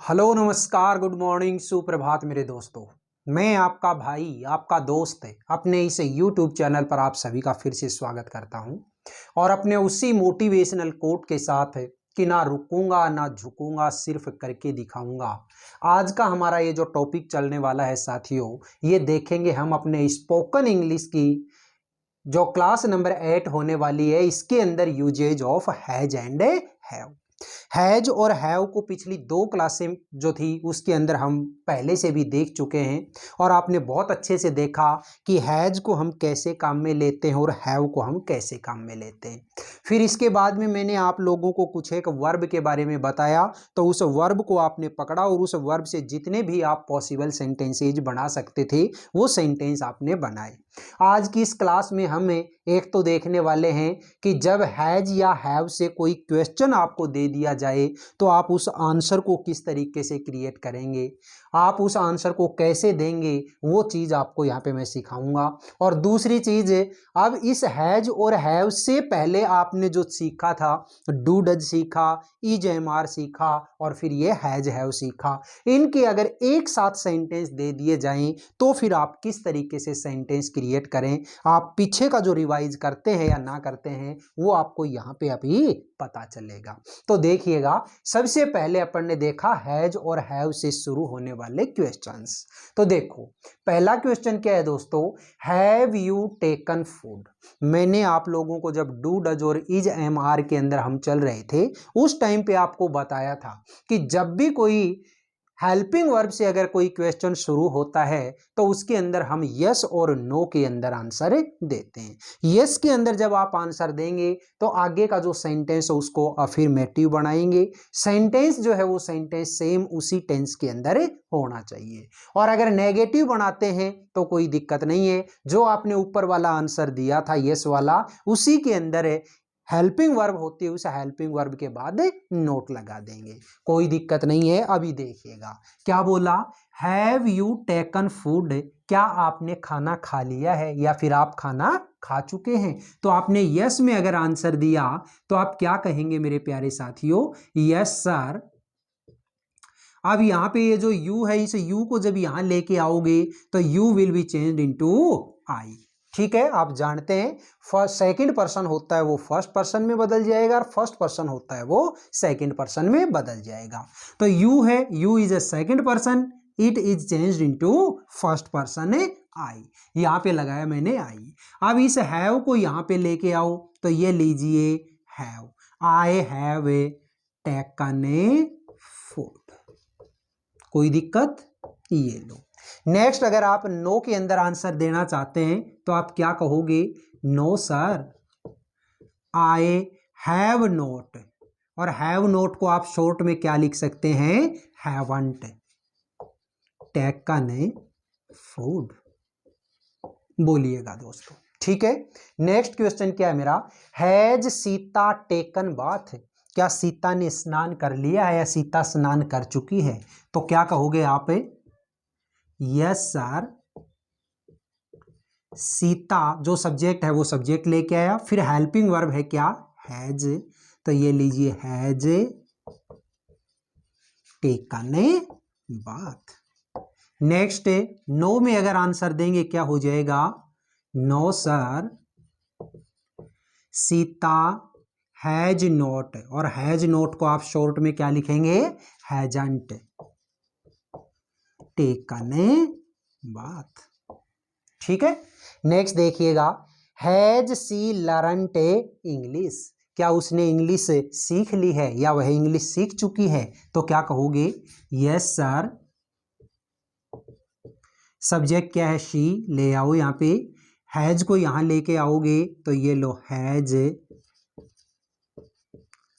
Hello नमस्कार good morning सुप्रभात मेरे दोस्तों। मैं आपका भाई आपका दोस्त अपने इस यूट्यूब चैनल पर आप सभी का फिर से स्वागत करता हूं और अपने उसी मोटिवेशनल कोट के साथ कि ना रुकूंगा ना झुकूंगा सिर्फ करके दिखाऊंगा। आज का हमारा ये जो टॉपिक चलने वाला है साथियों, ये देखेंगे हम अपने स्पोकन इंग्लिश की जो क्लास नंबर 8 होने वाली है, इसके अंदर usages of has and have. Has और हैव को पिछली दो क्लासें जो थी उसके अंदर हम पहले से भी देख चुके हैं और आपने बहुत अच्छे से देखा कि हैज को हम कैसे काम में लेते हैं और हैव को हम कैसे काम में लेते हैं। फिर इसके बाद में मैंने आप लोगों को कुछ एक वर्ब के बारे में बताया, तो उस वर्ब को आपने पकड़ा और उस वर्ब से जितने भी आप पॉसिबल सेंटेंसेज बना सकते थे वो सेंटेंस आपने बनाए। आज की इस क्लास में हम एक तो देखने वाले हैं कि जब हैज या हैव से कोई क्वेश्चन आपको दे दिया जाए तो आप उस आंसर को किस तरीके से क्रिएट करेंगे, आप उस आंसर को कैसे देंगे, वो चीज़ आपको यहाँ पे मैं सिखाऊंगा। और दूसरी चीज़, अब इस हैज और हैव से पहले आपने जो सीखा था, डू डज सीखा, इज एम आर सीखा और फिर ये हैज हैव सीखा, इनके अगर एक साथ सेंटेंस दे दिए जाएं तो फिर आप किस तरीके से सेंटेंस क्रिएट करें, आप पीछे का जो रिवाइज करते हैं या ना करते हैं वो आपको यहाँ पे अभी पता चलेगा। तो देखिएगा, सबसे पहले अपन ने देखा हैज और हैव से शुरू होने वाले क्वेश्चंस। तो देखो पहला क्वेश्चन क्या है दोस्तों, हैव यू टेकन फूड। मैंने आप लोगों को जब डू डज और इज एम आर के अंदर हम चल रहे थे उस टाइम पे आपको बताया था कि जब भी कोई हेल्पिंग वर्ब से अगर कोई क्वेश्चन शुरू होता है तो उसके अंदर हम यस और नो के अंदर आंसर देते हैं। यस के अंदर जब आप आंसर देंगे तो आगे का जो सेंटेंस है उसको अफर्मेटिव बनाएंगे, सेंटेंस जो है वो सेंटेंस सेम उसी टेंस के अंदर होना चाहिए। और अगर नेगेटिव बनाते हैं तो कोई दिक्कत नहीं है, जो आपने ऊपर वाला आंसर दिया था यस वाला उसी के अंदर हेल्पिंग वर्ब होती है, उस हेल्पिंग वर्ब के बाद नोट लगा देंगे, कोई दिक्कत नहीं है। अभी देखिएगा क्या बोला, हैव यू टेकन फूड, क्या आपने खाना खा लिया है या फिर आप खाना खा चुके हैं। तो आपने यस में अगर आंसर दिया तो आप क्या कहेंगे मेरे प्यारे साथियों, यस सर। अब यहाँ पे ये जो यू है, इस यू को जब यहाँ लेके आओगे तो you will be changed into I. ठीक है, आप जानते हैं फर्स्ट सेकंड पर्सन होता है वो फर्स्ट पर्सन में बदल जाएगा और फर्स्ट पर्सन होता है वो सेकंड पर्सन में बदल जाएगा। तो यू है, you is a second person, it is changed into first person I. यहाँ पे लगाया मैंने आई। अब इस हैव को यहाँ पे लेके आओ तो ये लीजिए have, I have a taken a food, कोई दिक्कत, ये लो। नेक्स्ट, अगर आप नो के अंदर आंसर देना चाहते हैं तो आप क्या कहोगे, no sir, I have not. और हैव नोट को आप शॉर्ट में क्या लिख सकते हैं, हैवंट टेकन ए फूड। बोलिएगा दोस्तों, ठीक है। नेक्स्ट क्वेश्चन क्या है मेरा, हैज सीता टेकन बाथ, क्या सीता ने स्नान कर लिया है या सीता स्नान कर चुकी है। तो क्या कहोगे आप, यस सर, सीता जो सब्जेक्ट है वो सब्जेक्ट लेके आया, फिर हेल्पिंग वर्ब है क्या, हैज, तो ये लीजिए has taken a bath. Next, no में अगर आंसर देंगे क्या हो जाएगा, no sir, Sita has not, और हैज नोट को आप शॉर्ट में क्या लिखेंगे, हैजंट टेकन ए बाथ। ठीक है। नेक्स्ट देखिएगा, हैज सी लर्नड इंग्लिश, क्या उसने इंग्लिश सीख ली है या वह इंग्लिश सीख चुकी है। तो क्या कहोगे, यस सर, सब्जेक्ट क्या है शी, ले आओ यहाँ पे, हैज को यहाँ लेके आओगे तो ये लो हैज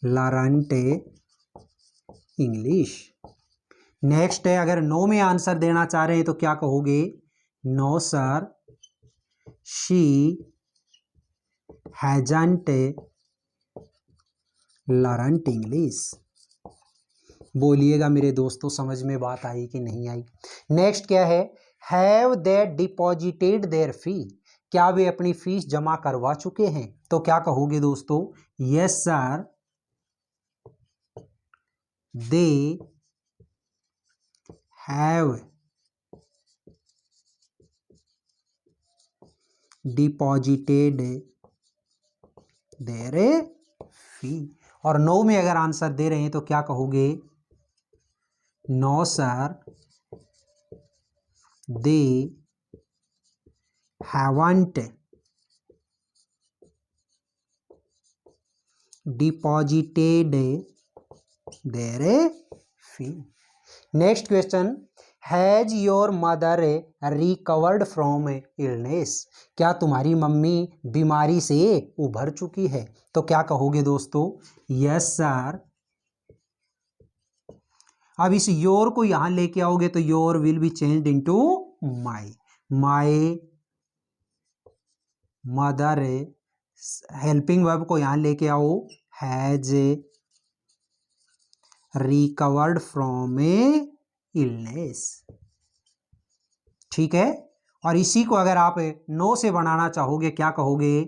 लर्नड इंग्लिश। नेक्स्ट है, अगर नो में आंसर देना चाह रहे हैं तो क्या कहोगे, no sir, she hasn't learned English. बोलिएगा मेरे दोस्तों, समझ में बात आई कि नहीं आई। नेक्स्ट क्या है, हैव दे डिपॉजिटेड देयर फी, क्या वे अपनी फीस जमा करवा चुके हैं। तो क्या कहोगे दोस्तों, yes sir, they have deposited their fee. और नो में अगर आंसर दे रहे हैं तो क्या कहोगे? No sir, they haven't deposited their fee. Next question, has your mother recovered from illness? क्या तुम्हारी मम्मी बीमारी से उभर चुकी है? तो क्या कहोगे दोस्तों? Yes sir. अब इस योर को यहां लेके आओगे तो your will be changed into my. My mother, helping verb को यहां लेके आओ, has recovered from a illness. ठीक है। और इसी को अगर आप नो से बनाना चाहोगे क्या कहोगे?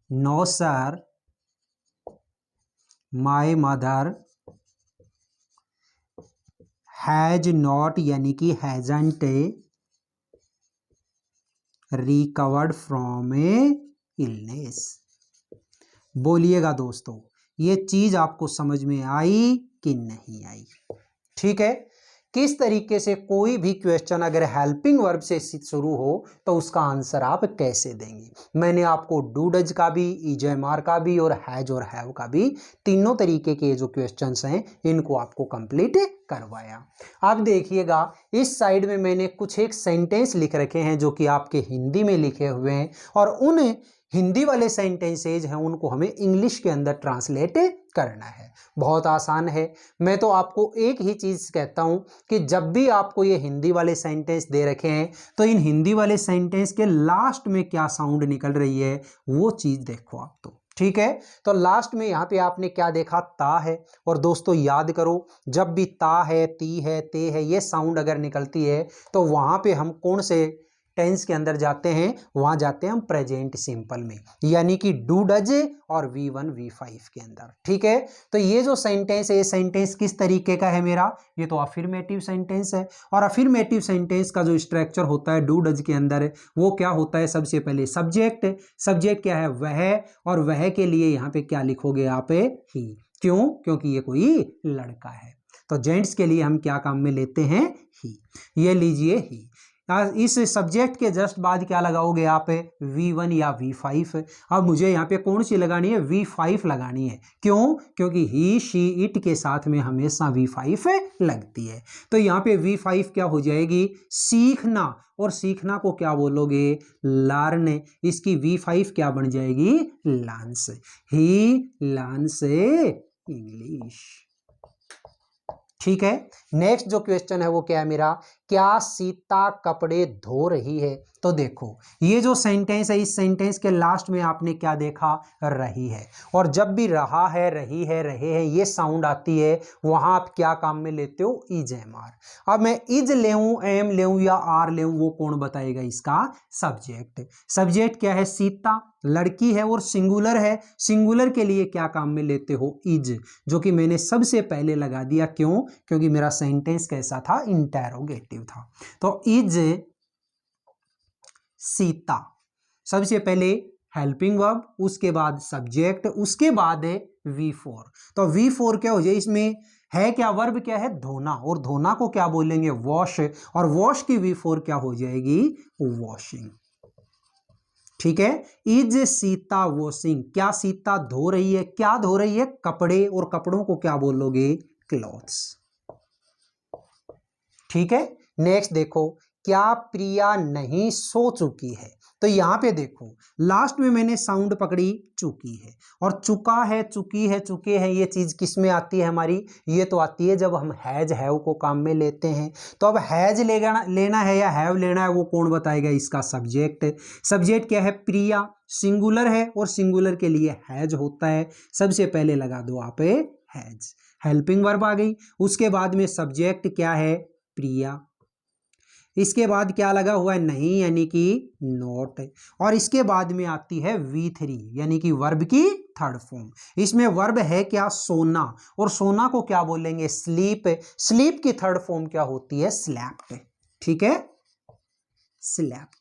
No sir, my mother has not यानी कि hasn't recovered from a illness. बोलिएगा दोस्तों, ये चीज आपको समझ में आई कि नहीं आई? ठीक है। किस तरीके से कोई भी क्वेश्चन अगर हेल्पिंग वर्ब से शुरू हो तो उसका आंसर आप कैसे देंगे? मैंने आपको डू डज का भी, ईजेएमआर का भी और हैज और हैव का भी, तीनों तरीके के जो क्वेश्चंस हैं इनको आपको कंप्लीट करवाया। अब देखिएगा इस साइड में मैंने कुछ एक सेंटेंस लिख रखे हैं जो कि आपके हिंदी में लिखे हुए हैं, और उन हिंदी वाले सेंटेंसेज हैं उनको हमें इंग्लिश के अंदर ट्रांसलेट करना है। बहुत आसान है। मैं तो आपको एक ही चीज कहता हूं कि जब भी आपको ये हिंदी वाले सेंटेंस दे रखे हैं तो इन हिंदी वाले सेंटेंस के लास्ट में क्या साउंड निकल रही है वो चीज देखो आप। तो ठीक है, तो लास्ट में यहाँ पे आपने क्या देखा? ता है। और दोस्तों याद करो, जब भी ता है, ती है, ते है, ये साउंड अगर निकलती है तो वहां पे हम कौन से टेंस के अंदर जाते हैं? वहां जाते हैं हम प्रेजेंट सिंपल में, यानी कि डू डज और V1 V5 के अंदर। ठीक है, तो ये जो सेंटेंस है ये सेंटेंस किस तरीके का है मेरा? ये तो अफर्मेटिव सेंटेंस है। और अफर्मेटिव सेंटेंस का जो स्ट्रक्चर होता है डू डज के अंदर वो क्या होता है? सबसे पहले सब्जेक्ट। सब्जेक्ट क्या है? वह। और वह के लिए यहाँ पे क्या लिखोगे आप? ही। क्यों? क्योंकि ये कोई लड़का है। तो जेंट्स के लिए हम क्या काम में लेते हैं? ही। ये लीजिए ही। इस सब्जेक्ट के जस्ट बाद क्या लगाओगे आप? V1 या V5। अब मुझे यहाँ पे कौन सी लगानी है? V5 लगानी है। क्यों? क्योंकि ही, शी, इट के साथ में हमेशा V5 लगती है। तो यहाँ पे V5 क्या हो जाएगी? सीखना। और सीखना को क्या बोलोगे? लर्न। इसकी V5 क्या बन जाएगी? लर्न्स। He learns English. ठीक है। नेक्स्ट जो क्वेश्चन है वो क्या है मेरा? क्या सीता कपड़े धो रही है? तो देखो ये जो सेंटेंस है इस सेंटेंस के लास्ट में आपने क्या देखा? रही है। और जब भी रहा है, रही है, रहे हैं ये साउंड आती है वहां आप क्या काम में लेते हो? इज-एम-आर। अब मैं इज लेऊं, एम लेऊं या आर लेऊं वो कौन बताएगा? इसका सब्जेक्ट। सब्जेक्ट क्या है? सीता, लड़की है और सिंगुलर है। सिंगुलर के लिए क्या काम में लेते हो? इज, जो कि मैंने सबसे पहले लगा दिया। क्यों? क्योंकि मेरा सेंटेंस कैसा था? इंटेरोगेटिव था। तो इज सीता, सबसे पहले हेल्पिंग वर्ब, उसके बाद सब्जेक्ट, उसके बाद है V4। तो V4 क्या हो जाए इसमें? है क्या? वर्ब क्या है? धोना। और धोना को क्या बोलेंगे? वॉश। और वॉश की V4 क्या हो जाएगी? वॉशिंग। ठीक है। Is Sita washing? क्या सीता धो रही है? क्या धो रही है? कपड़े। और कपड़ों को क्या बोलोगे? क्लॉथ्स। ठीक है। नेक्स्ट देखो, क्या प्रिया नहीं सो चुकी है? तो यहां पे देखो लास्ट में मैंने साउंड पकड़ी चुकी है। और चुका है, चुकी है, चुके हैं, ये चीज किस में आती है हमारी? ये तो आती है जब हम हैज, हैव को काम में लेते हैं। तो अब हैज लेना है या हैव लेना है वो कौन बताएगा? इसका सब्जेक्ट। सब्जेक्ट क्या है? प्रिया, सिंगुलर है और सिंगुलर के लिए हैज होता है। सबसे पहले लगा दो आप हैज। हेल्पिंग वर्ब आ गई। उसके बाद में सब्जेक्ट क्या है? प्रिया। इसके बाद क्या लगा हुआ है? नहीं, यानी कि नॉट। और इसके बाद में आती है V3 यानी कि वर्ब की थर्ड फॉर्म। इसमें वर्ब है क्या, सोना, और सोना को क्या बोलेंगे, स्लीप। स्लीप की थर्ड फॉर्म क्या होती है, स्लैप्ड। ठीक है, स्लैप्ड।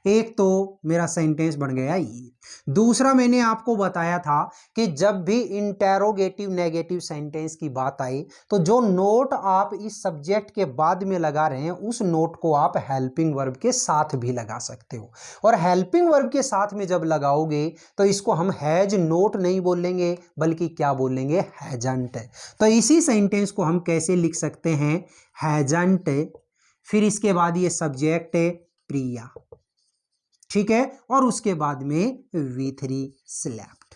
एक तो मेरा सेंटेंस बन गया ये। दूसरा मैंने आपको बताया था कि जब भी इंटेरोगेटिव नेगेटिव सेंटेंस की बात आए तो जो नोट आप इस सब्जेक्ट के बाद में लगा रहे हैं उस नोट को आप हेल्पिंग वर्ब के साथ भी लगा सकते हो। और हेल्पिंग वर्ब के साथ में जब लगाओगे तो इसको हम हैज नोट नहीं बोलेंगे बल्कि क्या बोलेंगे, हैजंट। तो इसी सेंटेंस को हम कैसे लिख सकते हैं, हैजंट, फिर इसके बाद ये सब्जेक्ट है प्रिया, ठीक है, और उसके बाद में V3 स्लैप्ड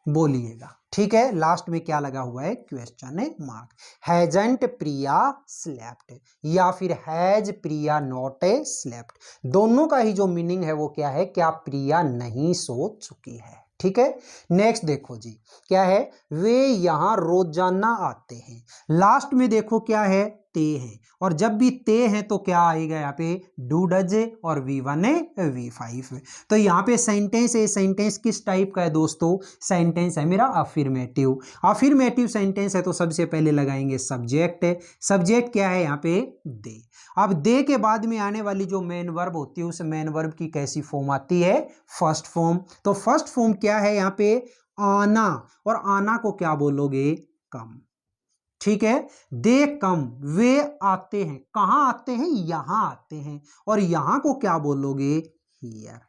बोलिएगा। ठीक है, लास्ट में क्या लगा हुआ है, क्वेश्चन मार्क। हैजंट प्रिया स्लैप्ड या फिर हैज प्रिया नॉट स्लैप्ड, दोनों का ही जो मीनिंग है वो क्या है, क्या प्रिया नहीं सो चुकी है। ठीक है, नेक्स्ट देखो जी, क्या है, वे यहाँ रोजाना आते हैं। लास्ट में देखो क्या है, ते हैं, और जब भी ते हैं तो क्या आएगा यहाँ पे, डू डज और V1 V5। तो यहाँ पे सेंटेंस है, सेंटेंस किस टाइप का है दोस्तों, सेंटेंस है मेरा अफर्मेटिव। अफर्मेटिव सेंटेंस है तो सबसे पहले लगाएंगे सब्जेक्ट। सब्जेक्ट क्या है यहाँ पे, दे। अब दे के बाद में आने वाली जो मेन वर्ब होती है उस मेन वर्ब की कैसी फॉर्म आती है, फर्स्ट फॉर्म। तो फर्स्ट फॉर्म क्या है यहाँ पे, आना, और आना को क्या बोलोगे, कम। ठीक है, दे कम, वे आते हैं, कहां आते हैं, यहां आते हैं, और यहां को क्या बोलोगे, हियर।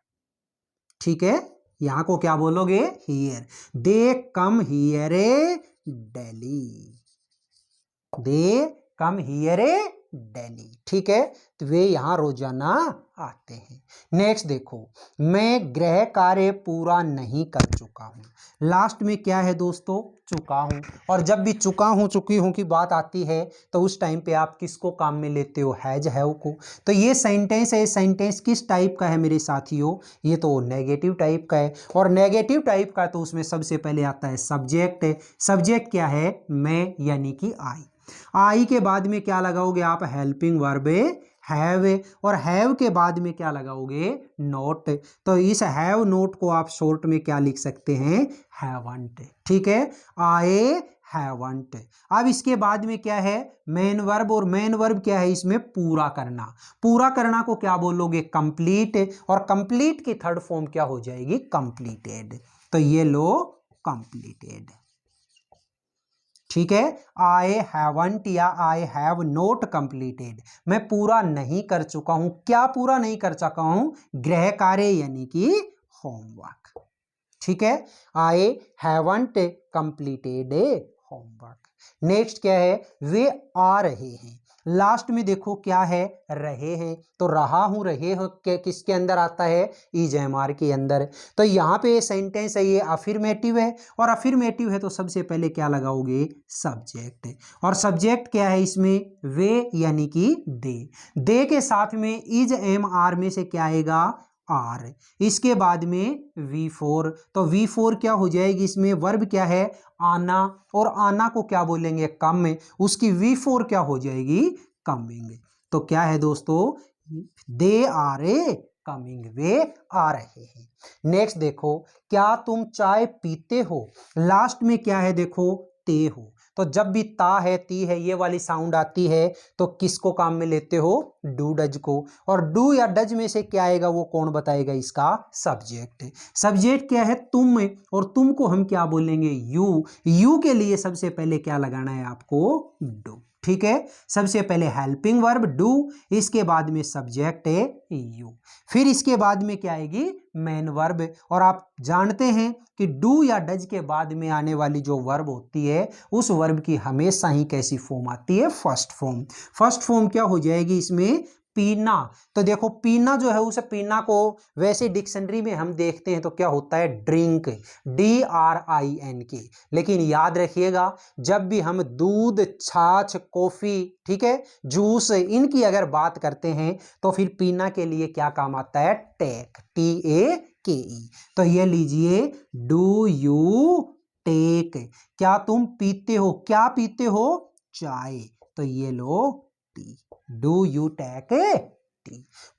ठीक है, यहां को क्या बोलोगे, here. They come here daily, they come here daily. ठीक है, तो वे यहां रोजाना आते हैं। नेक्स्ट देखो, मैं गृह कार्य पूरा नहीं कर चुका हूं। लास्ट में क्या है दोस्तों, चुका हूं, और जब भी चुका हूं चुकी हूं की बात आती है तो उस टाइम पे आप किसको काम में लेते हो, हैज हैव को। तो ये सेंटेंस है, सेंटेंस किस टाइप का है मेरे साथियों, ये तो नेगेटिव टाइप का है, और नेगेटिव टाइप का तो उसमें सबसे पहले आता है सब्जेक्ट। सब्जेक्ट क्या है, मैं यानी कि आई। आई के बाद में क्या लगाओगे आप, हेल्पिंग वर्ब हैव, और हैव के बाद में क्या लगाओगे, नोट। तो इस हैव नोट को आप शॉर्ट में क्या लिख सकते हैं, हैवंट। ठीक है, आई हैवंट। अब इसके बाद में क्या है, मेन वर्ब, और मेन वर्ब क्या है इसमें, पूरा करना। पूरा करना को क्या बोलोगे, कंप्लीट, और कंप्लीट की थर्ड फॉर्म क्या हो जाएगी, कंप्लीटेड। तो ये लो कंप्लीटेड। ठीक है, आई हैवंट या आई हैव नॉट कंप्लीटेड, मैं पूरा नहीं कर चुका हूं, क्या पूरा नहीं कर चुका हूं, गृह कार्य यानी कि होमवर्क। ठीक है, I haven't completed homework. Next क्या है, वे आ रहे हैं। लास्ट में देखो क्या है, रहे हैं, तो रहा हूं, रहे हो किसके अंदर आता है, EJMR के अंदर। तो यहाँ पे सेंटेंस है ये अफर्मेटिव है, और अफर्मेटिव है तो सबसे पहले क्या लगाओगे, सब्जेक्ट। और सब्जेक्ट क्या है इसमें, वे यानी कि दे। दे के साथ में EJMR में से क्या आएगा, आर। इसके बाद में V4, तो V4 क्या हो जाएगी इसमें, वर्ब क्या है, आना, और आना को क्या बोलेंगे, कम, उसकी V4 क्या हो जाएगी, कमिंग। तो क्या है दोस्तों, दे आर कमिंग, वे आ रहे हैं। नेक्स्ट देखो, क्या तुम चाय पीते हो। लास्ट में क्या है देखो, ते हो। तो जब भी ता है, ती है, ये वाली साउंड आती है तो किसको काम में लेते हो, डू डज को। और डू या डज में से क्या आएगा वो कौन बताएगा, इसका सब्जेक्ट। सब्जेक्ट क्या है, तुम, और तुम को हम क्या बोलेंगे, यू। यू के लिए सबसे पहले क्या लगाना है आपको, डू। ठीक है, सबसे पहले हेल्पिंग वर्ब डू, इसके बाद में सब्जेक्ट है यू, फिर इसके बाद में क्या आएगी, मेन वर्ब। और आप जानते हैं कि डू या डज के बाद में आने वाली जो वर्ब होती है उस वर्ब की हमेशा ही कैसी फॉर्म आती है, फर्स्ट फॉर्म। फर्स्ट फॉर्म क्या हो जाएगी इसमें, पीना। तो देखो पीना जो है उस पीना को वैसे डिक्शनरी में हम देखते हैं तो क्या होता है, ड्रिंक, DRINK। लेकिन याद रखिएगा जब भी हम दूध, छाछ, कॉफी, ठीक है, जूस, इनकी अगर बात करते हैं तो फिर पीना के लिए क्या काम आता है, टेक, TAKE। तो ये लीजिए, डू यू टेक, क्या तुम पीते हो, क्या पीते हो, चाय। तो ये लो टी, डू यू टेक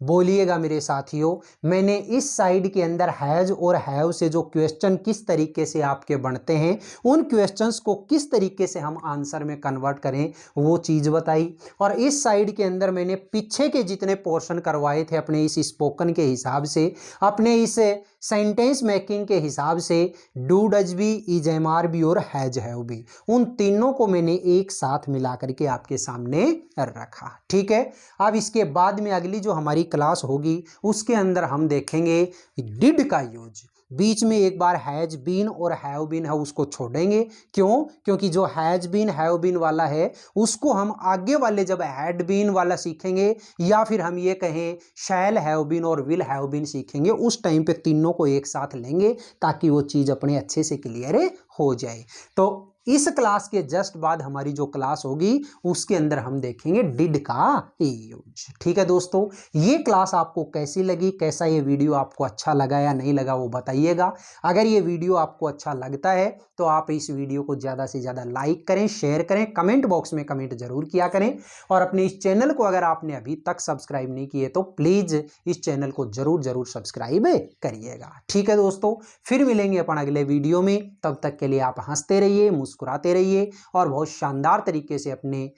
बोलिएगा मेरे साथियों, मैंने इस साइड के अंदर हैज और हैव से जो क्वेश्चन किस तरीके से आपके बनते हैं, उन क्वेश्चंस को किस तरीके से हम आंसर में कन्वर्ट करें वो चीज़ बताई। और इस साइड के अंदर मैंने पीछे के जितने पोर्शन करवाए थे अपने इस स्पोकन के हिसाब से, अपने इस सेंटेंस मेकिंग के हिसाब से, do does be, is am are be और हैज हैव बी, उन तीनों को मैंने एक साथ मिला करके आपके सामने रखा। ठीक है, अब इसके बाद में अगली जो हमारी क्लास होगी उसके अंदर हम देखेंगे डिड का यूज। बीच में एक बार हैज बीन और हैव बीन है उसको छोड़ेंगे। क्यों? क्योंकि जो हैज बीन हैव बीन वाला है उसको हम आगे वाले जब हैड बीन वाला सीखेंगे, या फिर हम ये कहें शैल हैव बीन और विल हैव बीन सीखेंगे, उस टाइम पे तीनों को एक साथ लेंगे ताकि वो चीज़ अपने अच्छे से क्लियर हो जाए। तो इस क्लास के जस्ट बाद हमारी जो क्लास होगी उसके अंदर हम देखेंगे डिड का यूज। ठीक है दोस्तों, ये क्लास आपको कैसी लगी, कैसा ये वीडियो आपको अच्छा लगा या नहीं लगा वो बताइएगा। अगर ये वीडियो आपको अच्छा लगता है तो आप इस वीडियो को ज़्यादा से ज़्यादा लाइक करें, शेयर करें, कमेंट बॉक्स में कमेंट जरूर किया करें, और अपने इस चैनल को अगर आपने अभी तक सब्सक्राइब नहीं किए तो प्लीज़ इस चैनल को जरूर सब्सक्राइब करिएगा। ठीक है दोस्तों, फिर मिलेंगे अपन अगले वीडियो में, तब तक के लिए आप हंसते रहिए, मुस्कुराते रहिए और बहुत शानदार तरीके से अपने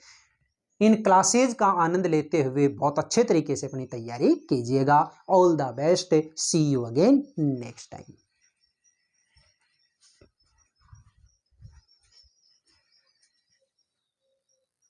इन क्लासेज का आनंद लेते हुए बहुत अच्छे तरीके से अपनी तैयारी कीजिएगा। All the best, see you again next time.